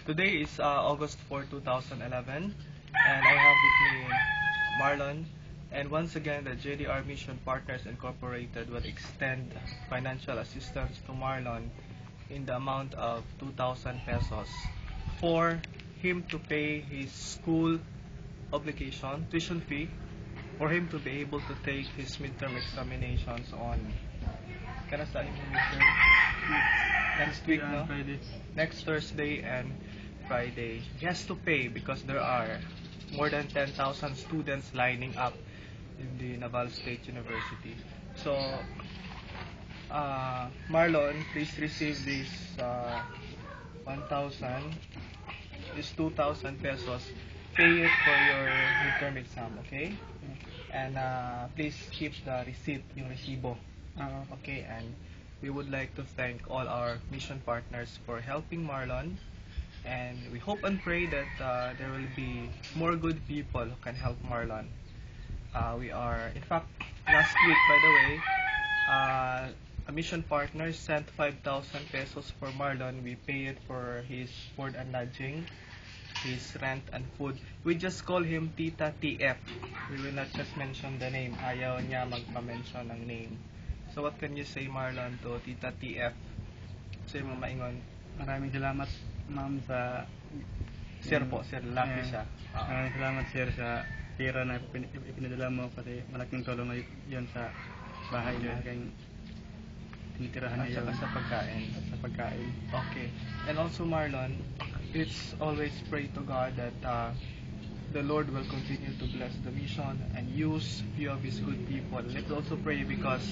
Today is August 4, 2011, and I have with me Marlon. And once again, the JDR Mission Partners Incorporated will extend financial assistance to Marlon in the amount of 2,000 pesos for him to pay his school obligation, tuition fee, for him to be able to take his midterm examinations on midterm? Next week, no? Friday. Next Thursday and Friday. He has to pay because there are more than 10,000 students lining up in the Naval State University. So, Marlon, please receive this 1,000, this 2,000 pesos. Pay it for your midterm exam, okay? And please keep the receipt, yung resibo. Okay, and we would like to thank all our mission partners for helping Marlon, and we hope and pray that there will be more good people who can help Marlon. In fact, last week, by the way, a mission partner sent 5,000 pesos for Marlon. We pay it for his board and lodging, his rent and food. We just call him Tita TF. We will not just mention the name. Ayaw niya magpa-mention ng name. So what can you say, Marlon, to Tita TF? Say mo maingon. Maraming salamat, ma'am, sa... Sir po, sir, lucky siya. Maraming salamat, sir, sa pera na ipinadala mo, kasi malaking tulong na yun sa bahay na kayong tinitirahan At niya yun. sa pagkain. Sa pagkain. Okay. And also, Marlon, let's always pray to God that the Lord will continue to bless the mission and use few of His good people. Let's also pray because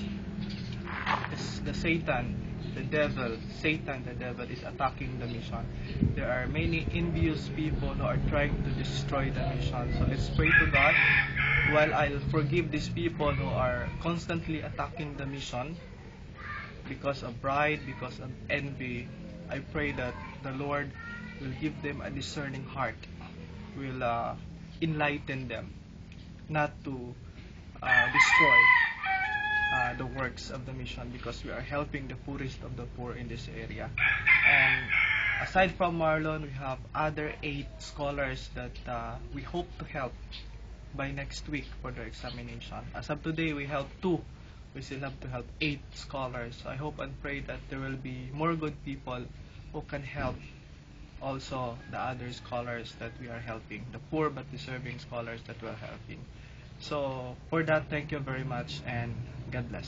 Satan, the devil is attacking the mission. There are many envious people who are trying to destroy the mission. So let's pray to God. While I'll forgive these people who are constantly attacking the mission because of pride, because of envy, I pray that the Lord will give them a discerning heart, will enlighten them not to destroy the works of the mission, because we are helping the poorest of the poor in this area. And aside from Marlon, we have other 8 scholars that we hope to help by next week for their examination. As of today, we help 2. We still have to help 8 scholars. So I hope and pray that there will be more good people who can help also the other scholars that we are helping, the poor but deserving scholars that we are helping. So for that, thank you very much, and God bless.